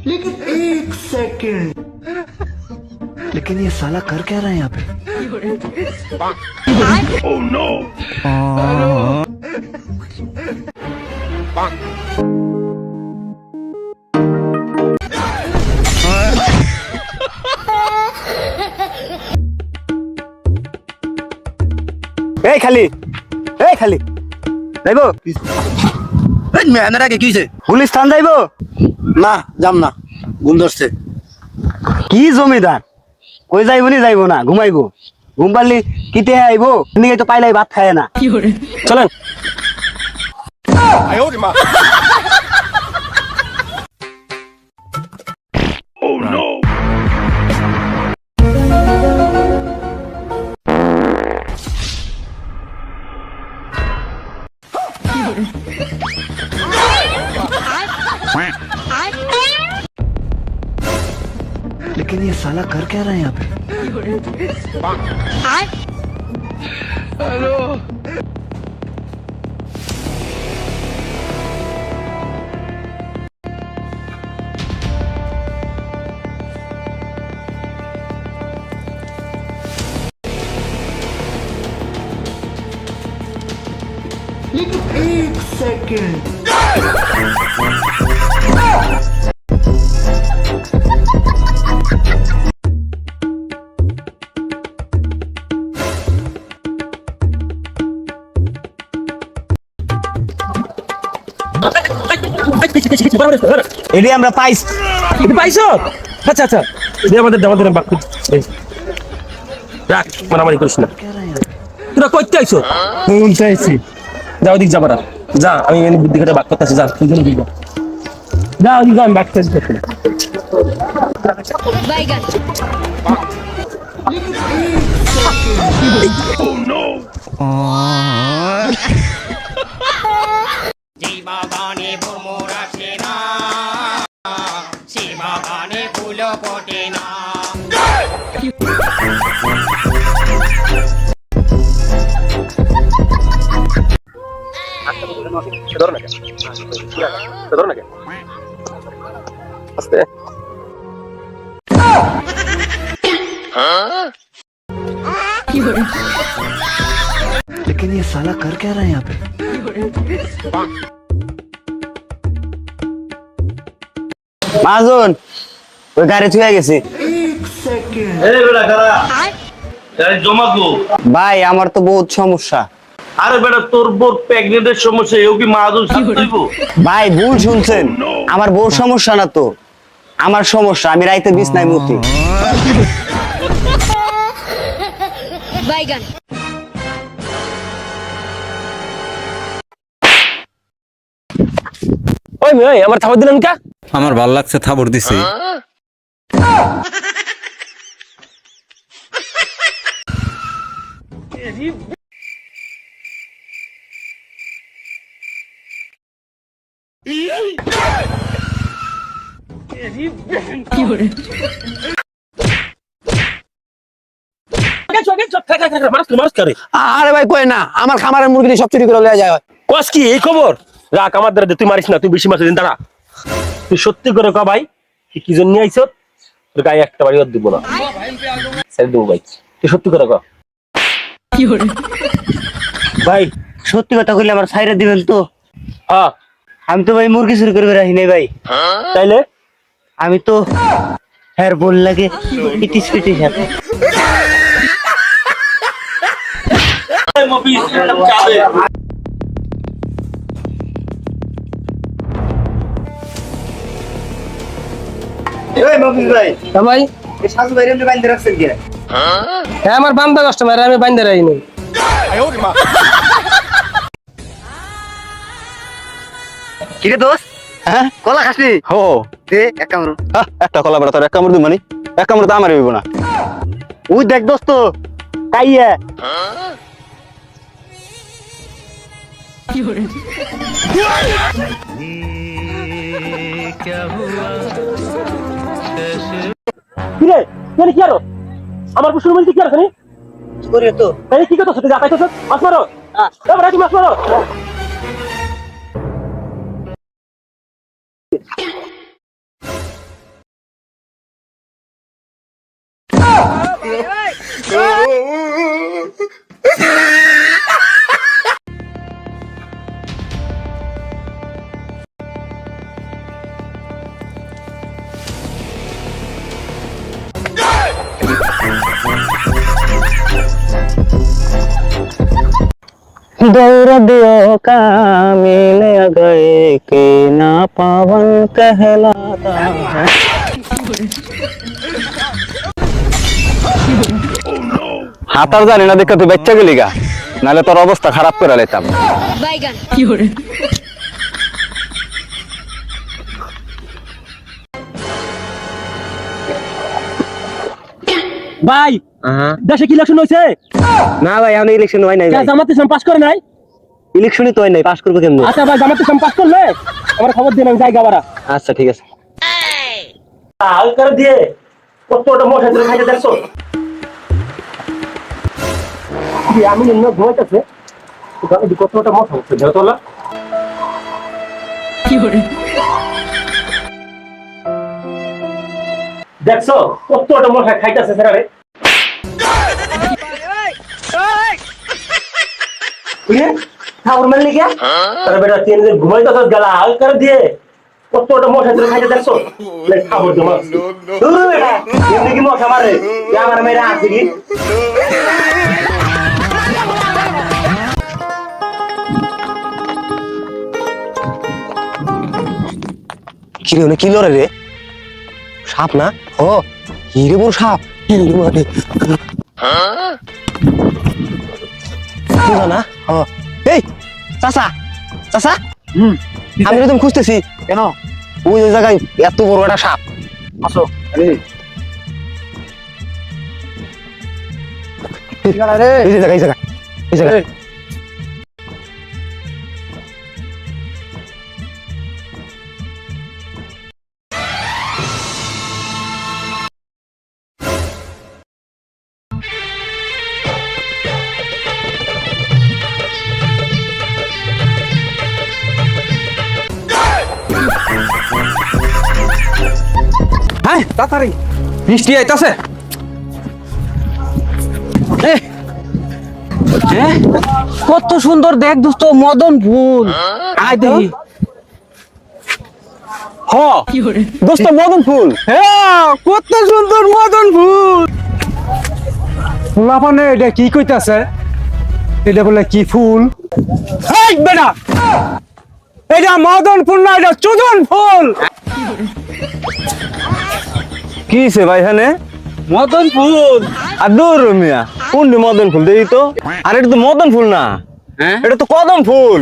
लेकिन एक सेकंड, लेकिन ये साला कर क्या रहा है यहाँ पे? Oh no! এই খালি যাইবো মেয়ের আগে কি হয়েছে? পুলিশ স্থান যাইবো না যাম না, ঘুম ধরছে। কি জমিদার কই যাইবো না ঘুমাইবো ঘুম পারলি কিতে আইবো নিয়ে তো পাইলাই ভাত খায় না চলেন लेकिन ये साला कर क्या रहा है यहाँ पे? हेलो। लेकिन एक सेकंड, এটি আমরা পাইছি পাইছো? আচ্ছা আচ্ছা, আমাদের বাক্য রাখ, মারামারি করিস না। তোরা কইতে আইছো? চাইছি। যাও দিক যাবারা, যা আমি এনে বুদ্ধি করে বাক করতেছি, যা তুই দিক যা, যা ওদিক যা, আমি বাক করতেছি। বাইগান বাগানে ভ্রমর আসে না, সে বাগানে ফুল ফোটে না। लेकिन ये साला कर क्या रहा है यहाँ पे? মাজন ওই গাড়ি থুয়ে গেছি एक सेकंड, এই বেটা কারা এই জমাকো। ভাই আমার তো বহুত সমস্যা আরে বেটা, তোর বোর প্রেগনেন্টের সমস্যা, এও কি মাদুর সাথইব? ভাই ভুল শুনছেন আমার বউর সমস্যা না তো আমার সমস্যা আমি রাইতে বিছনায় মুতি বাইগান ওই মেয়ে আমার থাবার দিলেন কা? আমার ভাল লাগছে থাবর দিছি আরে ভাই কই না, আমার খামারের মুরগি সব চুরি করে লয়ে যায়। কস কি এই খবর? রাখ, আমার দ্বারা তুই মারিস না, তুই বেশি মাছ দিন দাঁড়া। তুই সত্যি করে ক ভাই, তুই কি জন্য আইছ? তোর গায়ে একটা বাড়ি দিব না, ছেড়ে দেবো ভাই, তুই সত্যি করে ক ভাই সত্যি কথা কইলে আমার ছাইরে দিবেন তো? হ্যাঁ। আমি তো ভাই মুরগি চুরি করে রাখি নাই ভাই। তাইলে আমি তো হ্যাঁ বল লাগে ইটিস পিটিস সাথে ভাই হ্যাঁ, আমার বান্দা কাস্টমার, আমি বাইন্দা রাখি নাই। কিরে দোস্ত হ্যাঁ কলা খাসনি হো দে এক কামড় একটা কলা বড় তোর এক কামড় দি মানে এক কামড় তো আমার হইব না ওই দেখ দোস্ত কাইয়া কিরে তুই কি আরো আমার প্রশ্ন বলতে কি আর খানি কি করি তো এই কি কথা তুই যাতাইছ মাছ মারো এবার রাখি মাছ মারো सूरदियों का मिल गए के ना पावन कहलाता है। হাতার জানি না দেখে তুই বাচ্চা গেলি গা, নাহলে তোর অবস্থা খারাপ করে লেতাম। ভাই দেশে কি ইলেকশন হয়েছে? না ভাই আমি ইলেকশন হয় নাই ভাই। জামাতে ইসলাম পাস করে নাই? ইলেকশনই তো হয় নাই, পাস করবো কেমনে? আচ্ছা ভাই জামাতে ইসলাম পাস করলে আমার খবর দিন, আমি যাই গাবারা। আচ্ছা ঠিক আছে। হাল করে দিয়ে কতটা মশা ধরে খাইতে দেখছো? আমি নিম্ন ঘুমাইতেছে কতটা মশা হচ্ছে দেহতলা। দেখছো কতটা মশা খাইতেছে স্যারে। খাবার মারলি কে? তার বেটা তিন দিন ঘুমাইতেছ গেলা হাল করে দিয়ে কতটা মশা ধরে খাইতে দেখছো? খাবার জমা এমনি কি মশা মারে? আমার মেয়েরা আছে কি? কি রে কি লড়ে রে? সাপ না? ও হিরে বড় সাপ। হিরে মারে না? ও এই চাচা চাচা, আমি একদম খুঁজতেছি। কেন? ওই জায়গায় এত বড় একটা সাপ। আসো এই জায়গায় এই জায়গায় হ্যাঁ তাড়াতাড়ি বৃষ্টি আইতাছে। কত সুন্দর দেখ দোস্ত, মদন ফুল। আয় দেখি। হ দোস্ত মদন ফুল। হ্যাঁ কত সুন্দর মদন ফুল। ফুলাপানে এটা কি কইতাছে? এটা বলে কি ফুল? এই বেটা, এটা মদন ফুল না, এটা চুদন ফুল। কি সে ভাই এখানে? মদন ফুল। আর দূর মিয়া, কোনটি মদন ফুল দেখি তো। আর এটা তো মদন ফুল না, এটা তো কদম ফুল।